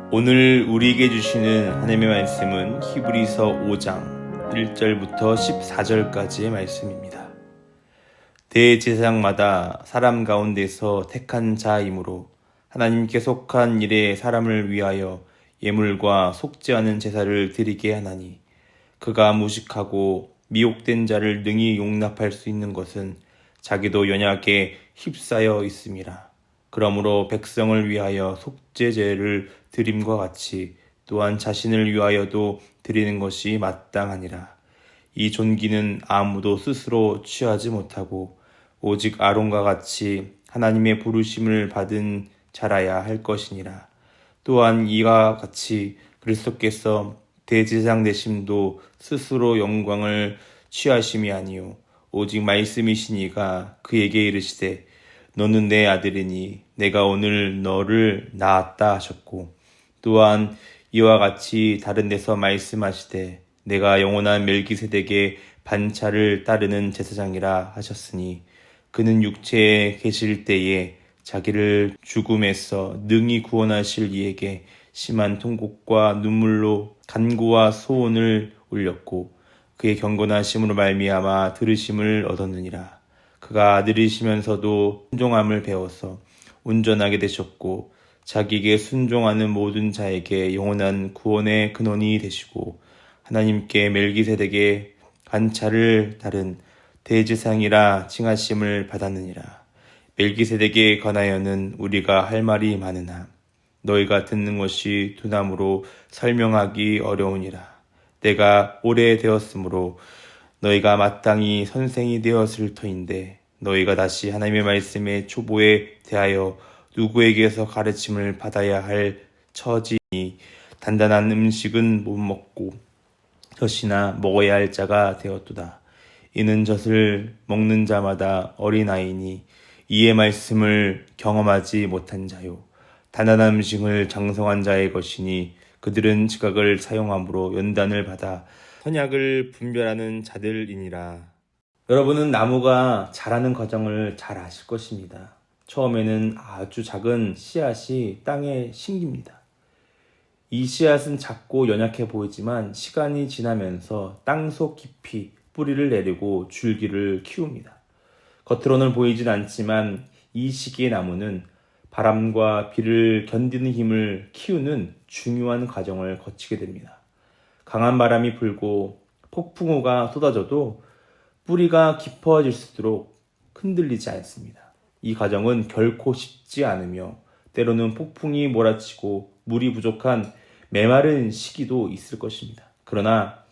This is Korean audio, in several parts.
오늘 우리에게 주시는 하나님의 말씀은 히브리서 5장 1절부터 14절까지의 말씀입니다. 대제사장마다 사람 가운데서 택한 자이므로 하나님께 속한 일에 사람을 위하여 예물과 속지 않은 제사를 드리게 하나니, 그가 무식하고 미혹된 자를 능히 용납할 수 있는 것은 자기도 연약에 휩싸여 있음이라. 그러므로 백성을 위하여 속죄제를 드림과 같이 또한 자신을 위하여도 드리는 것이 마땅하니라. 이 존귀는 아무도 스스로 취하지 못하고 오직 아론과 같이 하나님의 부르심을 받은 자라야 할 것이니라. 또한 이와 같이 그리스도께서 대제사장 되심도 스스로 영광을 취하심이 아니요 오직 말씀이시니가 그에게 이르시되 너는 내 아들이니 내가 오늘 너를 낳았다 하셨고, 또한 이와 같이 다른 데서 말씀하시되 내가 영원한 멜기세덱의 반차를 따르는 제사장이라 하셨으니, 그는 육체에 계실 때에 자기를 죽음에서 능히 구원하실 이에게 심한 통곡과 눈물로 간구와 소원을 올렸고 그의 경건하심으로 말미암아 들으심을 얻었느니라. 그가 들으시면서도 순종함을 배워서 온전하게 되셨고 자기에게 순종하는 모든 자에게 영원한 구원의 근원이 되시고 하나님께 멜기세덱의 반차를 따른 대제사장이라 칭하심을 받았느니라. 멜기세덱에 관하여는 우리가 할 말이 많으나 너희가 듣는 것이 두나무로 설명하기 어려우니라. 때가 오래되었으므로 너희가 마땅히 선생이 되었을 터인데, 너희가 다시 하나님의 말씀의 초보에 대하여 누구에게서 가르침을 받아야 할 처지니 단단한 음식은 못 먹고 젖이나 먹어야 할 자가 되었도다. 이는 젖을 먹는 자마다 어린아이니 이의 말씀을 경험하지 못한 자요 단단한 음식을 장성한 자의 것이니 그들은 지각을 사용함으로 연단을 받아 선약을 분별하는 자들이니라. 여러분은 나무가 자라는 과정을 잘 아실 것입니다. 처음에는 아주 작은 씨앗이 땅에 심깁니다. 이 씨앗은 작고 연약해 보이지만 시간이 지나면서 땅속 깊이 뿌리를 내리고 줄기를 키웁니다. 겉으로는 보이진 않지만 이 시기의 나무는 바람과 비를 견디는 힘을 키우는 중요한 과정을 거치게 됩니다. 강한 바람이 불고 폭풍우가 쏟아져도 뿌리가 깊어질수록 흔들리지 않습니다. 이 과정은 결코 쉽지 않으며 때로는 폭풍이 몰아치고 물이 부족한 메마른 시기도 있을 것입니다. 그러나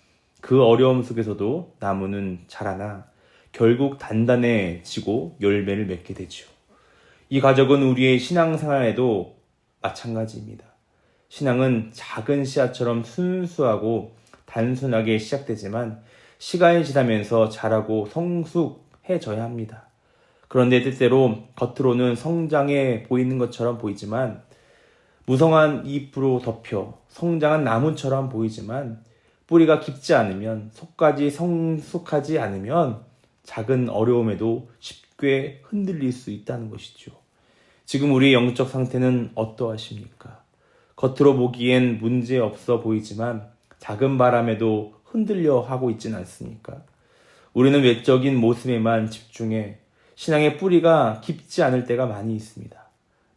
그 어려움 속에서도 나무는 자라나 결국 단단해지고 열매를 맺게 되죠. 이 과정은 우리의 신앙생활에도 마찬가지입니다. 신앙은 작은 씨앗처럼 순수하고 단순하게 시작되지만 시간이 지나면서 자라고 성숙해져야 합니다. 그런데 때때로 겉으로는 성장해 보이는 것처럼 보이지만 무성한 잎으로 덮여 성장한 나무처럼 보이지만 뿌리가 깊지 않으면 속까지 성숙하지 않으면 작은 어려움에도 쉽게 흔들릴 수 있다는 것이죠. 지금 우리의 영적 상태는 어떠하십니까? 겉으로 보기엔 문제 없어 보이지만 작은 바람에도 흔들려 하고 있지는 않습니까? 우리는 외적인 모습에만 집중해 신앙의 뿌리가 깊지 않을 때가 많이 있습니다.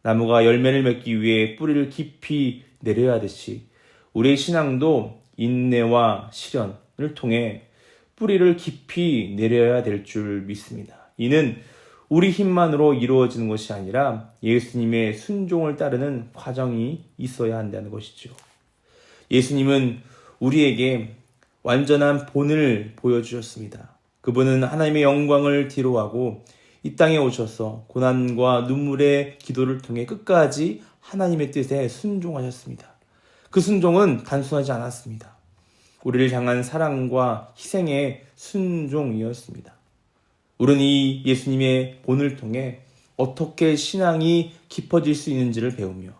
나무가 열매를 맺기 위해 뿌리를 깊이 내려야 하듯이 우리의 신앙도 인내와 시련을 통해 뿌리를 깊이 내려야 될 줄 믿습니다. 이는 우리 힘만으로 이루어지는 것이 아니라 예수님의 순종을 따르는 과정이 있어야 한다는 것이죠. 예수님은 우리에게 완전한 본을 보여주셨습니다. 그분은 하나님의 영광을 뒤로하고 이 땅에 오셔서 고난과 눈물의 기도를 통해 끝까지 하나님의 뜻에 순종하셨습니다. 그 순종은 단순하지 않았습니다. 우리를 향한 사랑과 희생의 순종이었습니다. 우리는 이 예수님의 본을 통해 어떻게 신앙이 깊어질 수 있는지를 배우며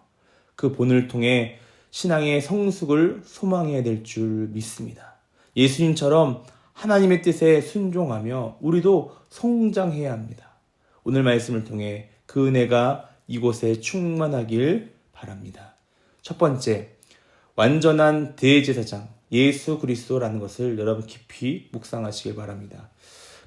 그 본을 통해 신앙의 성숙을 소망해야 될 줄 믿습니다. 예수님처럼 하나님의 뜻에 순종하며 우리도 성장해야 합니다. 오늘 말씀을 통해 그 은혜가 이곳에 충만하길 바랍니다. 첫 번째, 완전한 대제사장 예수 그리스도라는 것을 여러분 깊이 묵상하시길 바랍니다.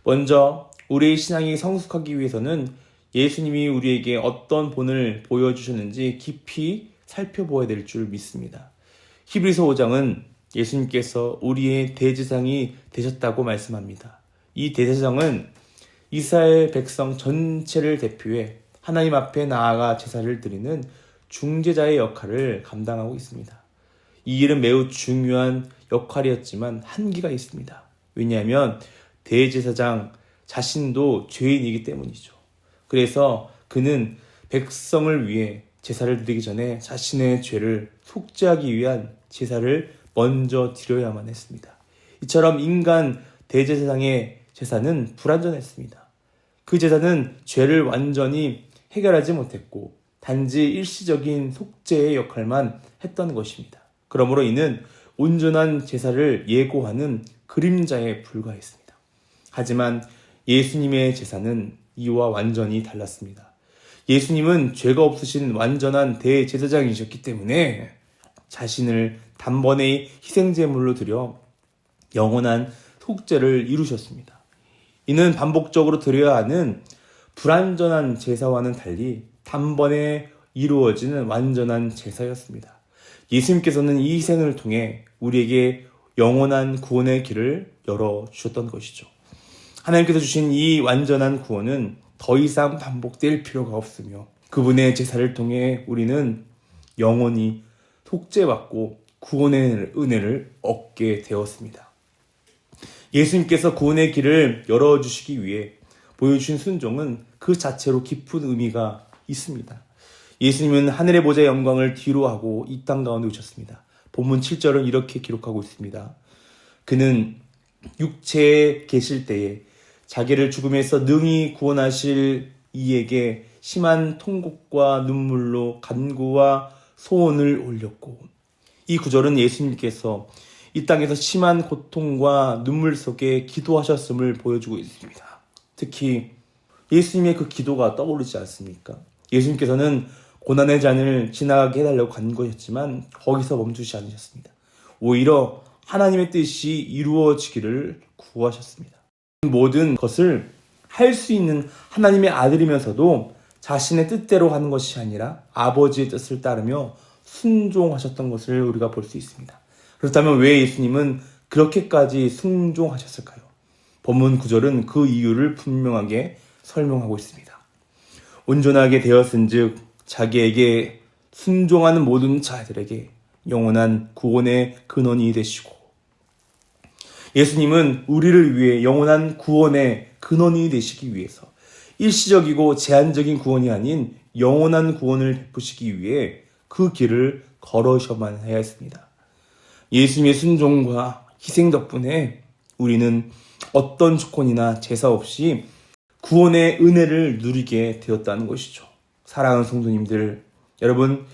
먼저 우리의 신앙이 성숙하기 위해서는 예수님이 우리에게 어떤 본을 보여주셨는지 깊이 살펴보아야 될 줄 믿습니다. 히브리서 5장은 예수님께서 우리의 대제사장이 되셨다고 말씀합니다. 이 대제사장은 이스라엘 백성 전체를 대표해 하나님 앞에 나아가 제사를 드리는 중재자의 역할을 감당하고 있습니다. 이 일은 매우 중요한 역할이었지만 한계가 있습니다. 왜냐하면 대제사장 자신도 죄인이기 때문이죠. 그래서 그는 백성을 위해 제사를 드리기 전에 자신의 죄를 속죄하기 위한 제사를 먼저 드려야만 했습니다. 이처럼 인간 대제사장의 제사는 불완전했습니다. 그 제사는 죄를 완전히 해결하지 못했고 단지 일시적인 속죄의 역할만 했던 것입니다. 그러므로 이는 온전한 제사를 예고하는 그림자에 불과했습니다. 하지만 예수님의 제사는 이와 완전히 달랐습니다. 예수님은 죄가 없으신 완전한 대제사장이셨기 때문에 자신을 단번에 희생제물로 드려 영원한 속죄를 이루셨습니다. 이는 반복적으로 드려야 하는 불완전한 제사와는 달리 단번에 이루어지는 완전한 제사였습니다. 예수님께서는 이 희생을 통해 우리에게 영원한 구원의 길을 열어주셨던 것이죠. 하나님께서 주신 이 완전한 구원은 더 이상 반복될 필요가 없으며 그분의 제사를 통해 우리는 영원히 속죄받고 구원의 은혜를 얻게 되었습니다. 예수님께서 구원의 길을 열어주시기 위해 보여주신 순종은 그 자체로 깊은 의미가 있습니다. 예수님은 하늘의 보좌의 영광을 뒤로하고 이 땅 가운데 오셨습니다. 본문 7절은 이렇게 기록하고 있습니다. 그는 육체에 계실 때에 자기를 죽음에서 능히 구원하실 이에게 심한 통곡과 눈물로 간구와 소원을 올렸고, 이 구절은 예수님께서 이 땅에서 심한 고통과 눈물 속에 기도하셨음을 보여주고 있습니다. 특히 예수님의 그 기도가 떠오르지 않습니까? 예수님께서는 고난의 잔을 지나가게 해달라고 간구하셨지만 거기서 멈추지 않으셨습니다. 오히려 하나님의 뜻이 이루어지기를 구하셨습니다. 모든 것을 할 수 있는 하나님의 아들이면서도 자신의 뜻대로 하는 것이 아니라 아버지의 뜻을 따르며 순종하셨던 것을 우리가 볼 수 있습니다. 그렇다면 왜 예수님은 그렇게까지 순종하셨을까요? 본문 9절은 그 이유를 분명하게 설명하고 있습니다. 온전하게 되었은즉 자기에게 순종하는 모든 자들에게 영원한 구원의 근원이 되시고, 예수님은 우리를 위해 영원한 구원의 근원이 되시기 위해서 일시적이고 제한적인 구원이 아닌 영원한 구원을 베푸시기 위해 그 길을 걸으셔만 해야 했습니다. 예수님의 순종과 희생 덕분에 우리는 어떤 조건이나 제사 없이 구원의 은혜를 누리게 되었다는 것이죠. 사랑하는 성도님들, 여러분,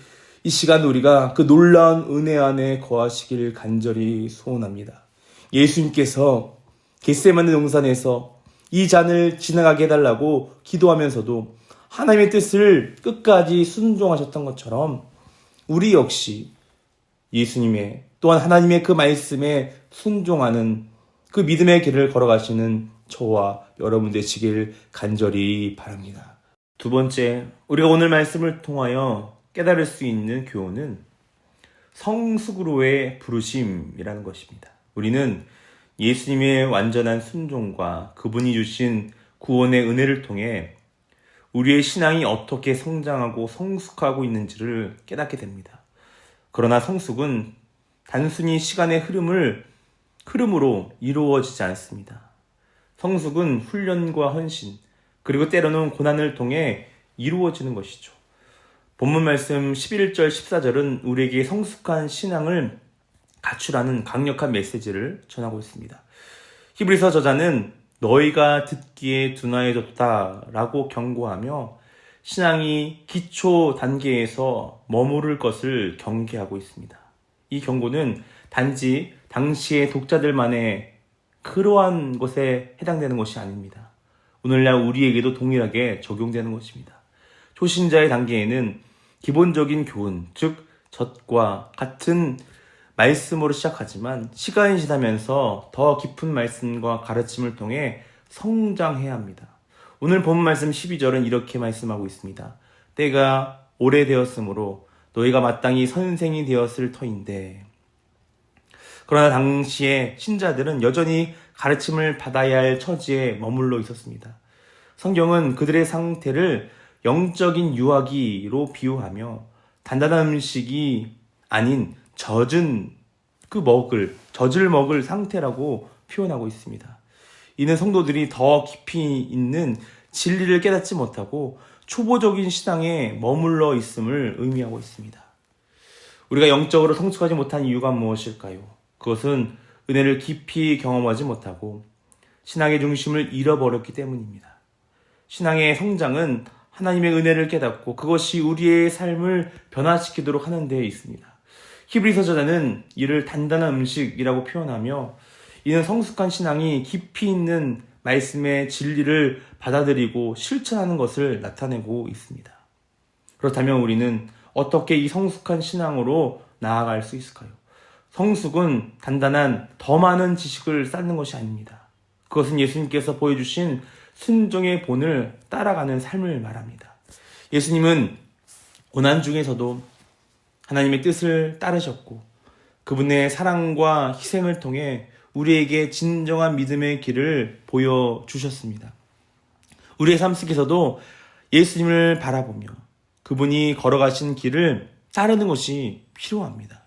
이 시간 우리가 그 놀라운 은혜 안에 거하시길 간절히 소원합니다. 예수님께서 겟세마네 동산에서 이 잔을 지나가게 해달라고 기도하면서도 하나님의 뜻을 끝까지 순종하셨던 것처럼 우리 역시 예수님의 또한 하나님의 그 말씀에 순종하는 그 믿음의 길을 걸어가시는 저와 여러분 되시길 간절히 바랍니다. 두 번째, 우리가 오늘 말씀을 통하여 깨달을 수 있는 교훈은 성숙으로의 부르심이라는 것입니다. 우리는 예수님의 완전한 순종과 그분이 주신 구원의 은혜를 통해 우리의 신앙이 어떻게 성장하고 성숙하고 있는지를 깨닫게 됩니다. 그러나 성숙은 단순히 시간의 흐름으로 이루어지지 않습니다. 성숙은 훈련과 헌신, 그리고 때로는 고난을 통해 이루어지는 것이죠. 본문 말씀 11절, 14절은 우리에게 성숙한 신앙을 갖추라는 강력한 메시지를 전하고 있습니다. 히브리서 저자는 너희가 듣기에 둔화해졌다라고 경고하며 신앙이 기초 단계에서 머무를 것을 경계하고 있습니다. 이 경고는 단지 당시의 독자들만의 그러한 것에 해당되는 것이 아닙니다. 오늘날 우리에게도 동일하게 적용되는 것입니다. 초신자의 단계에는 기본적인 교훈, 즉 젖과 같은 말씀으로 시작하지만 시간이 지나면서 더 깊은 말씀과 가르침을 통해 성장해야 합니다. 오늘 본 말씀 12절은 이렇게 말씀하고 있습니다. 때가 오래되었으므로 너희가 마땅히 선생이 되었을 터인데, 그러나 당시에 신자들은 여전히 가르침을 받아야 할 처지에 머물러 있었습니다. 성경은 그들의 상태를 영적인 유아기로 비유하며 단단한 음식이 아닌 젖을 먹을 상태라고 표현하고 있습니다. 이는 성도들이 더 깊이 있는 진리를 깨닫지 못하고 초보적인 신앙에 머물러 있음을 의미하고 있습니다. 우리가 영적으로 성숙하지 못한 이유가 무엇일까요? 그것은 은혜를 깊이 경험하지 못하고 신앙의 중심을 잃어버렸기 때문입니다. 신앙의 성장은 하나님의 은혜를 깨닫고 그것이 우리의 삶을 변화시키도록 하는 데에 있습니다. 히브리서 저자는 이를 단단한 음식이라고 표현하며, 이는 성숙한 신앙이 깊이 있는 말씀의 진리를 받아들이고 실천하는 것을 나타내고 있습니다. 그렇다면 우리는 어떻게 이 성숙한 신앙으로 나아갈 수 있을까요? 성숙은 단단한 더 많은 지식을 쌓는 것이 아닙니다. 그것은 예수님께서 보여주신 순종의 본을 따라가는 삶을 말합니다. 예수님은 고난 중에서도 하나님의 뜻을 따르셨고 그분의 사랑과 희생을 통해 우리에게 진정한 믿음의 길을 보여주셨습니다. 우리의 삶 속에서도 예수님을 바라보며 그분이 걸어가신 길을 따르는 것이 필요합니다.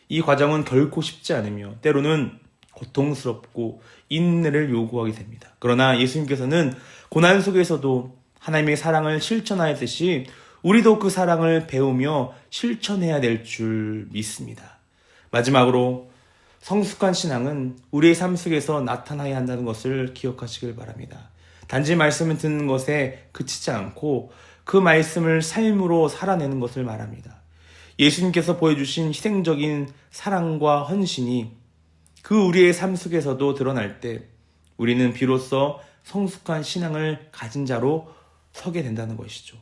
이 과정은 결코 쉽지 않으며 때로는 고통스럽고 인내를 요구하게 됩니다. 그러나 예수님께서는 고난 속에서도 하나님의 사랑을 실천하였듯이 우리도 그 사랑을 배우며 실천해야 될 줄 믿습니다. 마지막으로 성숙한 신앙은 우리의 삶 속에서 나타나야 한다는 것을 기억하시길 바랍니다. 단지 말씀을 듣는 것에 그치지 않고 그 말씀을 삶으로 살아내는 것을 말합니다. 예수님께서 보여주신 희생적인 사랑과 헌신이 그 우리의 삶 속에서도 드러날 때 우리는 비로소 성숙한 신앙을 가진 자로 서게 된다는 것이죠.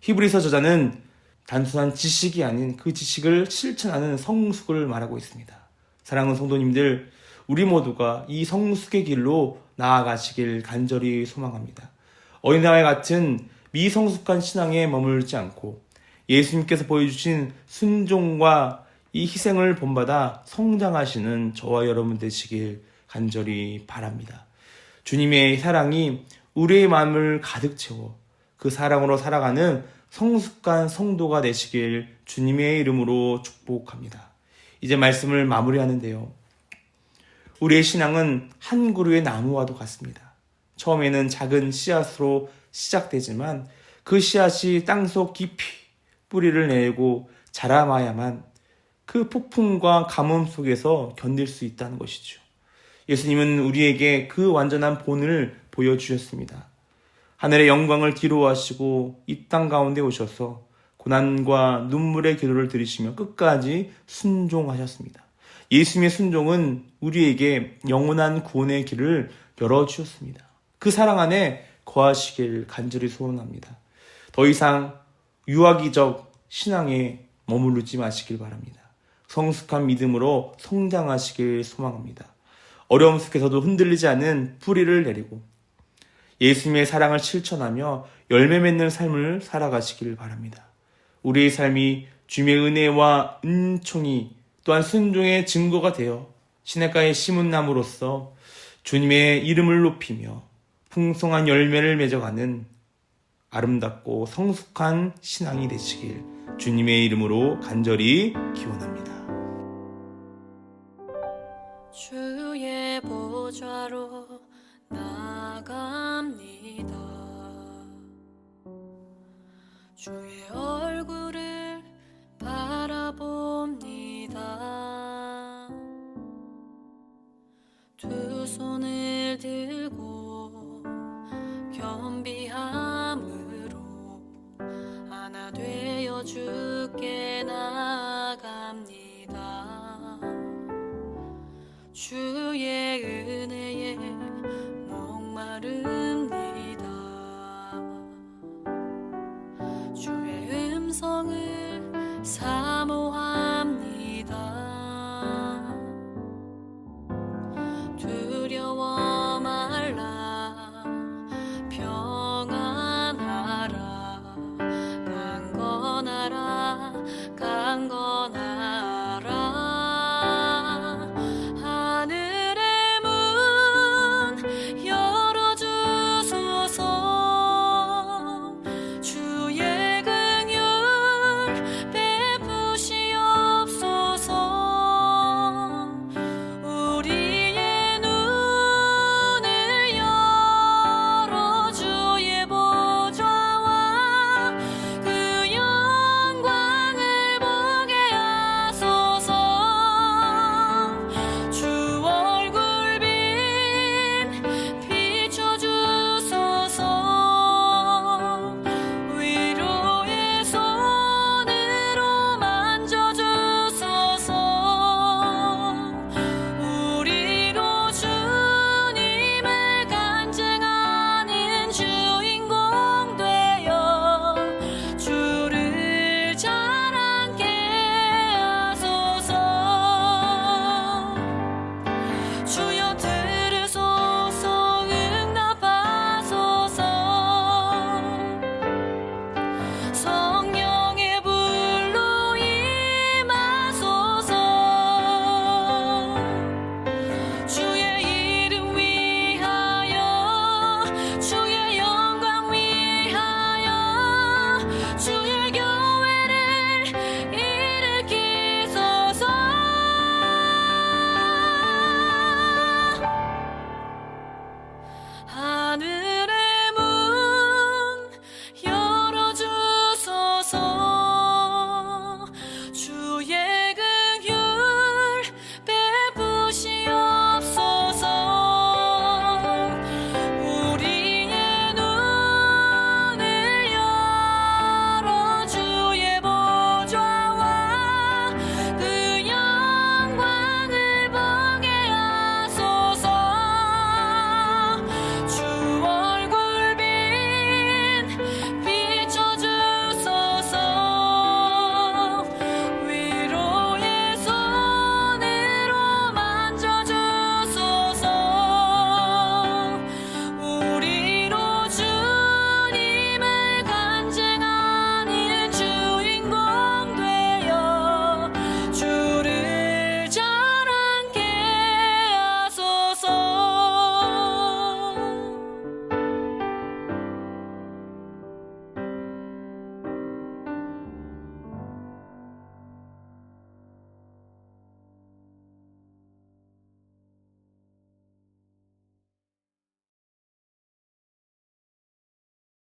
히브리서 저자는 단순한 지식이 아닌 그 지식을 실천하는 성숙을 말하고 있습니다. 사랑하는 성도님들, 우리 모두가 이 성숙의 길로 나아가시길 간절히 소망합니다. 어린아이와 같은 미성숙한 신앙에 머물지 않고 예수님께서 보여주신 순종과 이 희생을 본받아 성장하시는 저와 여러분 되시길 간절히 바랍니다. 주님의 사랑이 우리의 마음을 가득 채워 그 사랑으로 살아가는 성숙한 성도가 되시길 주님의 이름으로 축복합니다. 이제 말씀을 마무리하는데요. 우리의 신앙은 한 그루의 나무와도 같습니다. 처음에는 작은 씨앗으로 시작되지만 그 씨앗이 땅속 깊이 뿌리를 내고 자라야만 그 폭풍과 가뭄 속에서 견딜 수 있다는 것이죠. 예수님은 우리에게 그 완전한 본을 보여주셨습니다. 하늘의 영광을 뒤로하시고 이 땅 가운데 오셔서 고난과 눈물의 기도를 들으시며 끝까지 순종하셨습니다. 예수님의 순종은 우리에게 영원한 구원의 길을 열어주셨습니다. 그 사랑 안에 거하시길 간절히 소원합니다. 더 이상 유아기적 신앙에 머무르지 마시길 바랍니다. 성숙한 믿음으로 성장하시길 소망합니다. 어려움 속에서도 흔들리지 않는 뿌리를 내리고 예수님의 사랑을 실천하며 열매 맺는 삶을 살아가시길 바랍니다. 우리의 삶이 주님의 은혜와 은총이 또한 순종의 증거가 되어 시냇가에 심은 나무로서 주님의 이름을 높이며 풍성한 열매를 맺어가는 아름답고 성숙한 신앙이 되시길 주님의 이름으로 간절히 기원합니다. 주의 보좌로 나갑니다. 주의 얼굴을 바라봅니다. 두 손을 들고 겸비함으로 하나 되어 주께 나갑니다. 주의 은혜에 목마릅니다. 주의 음성을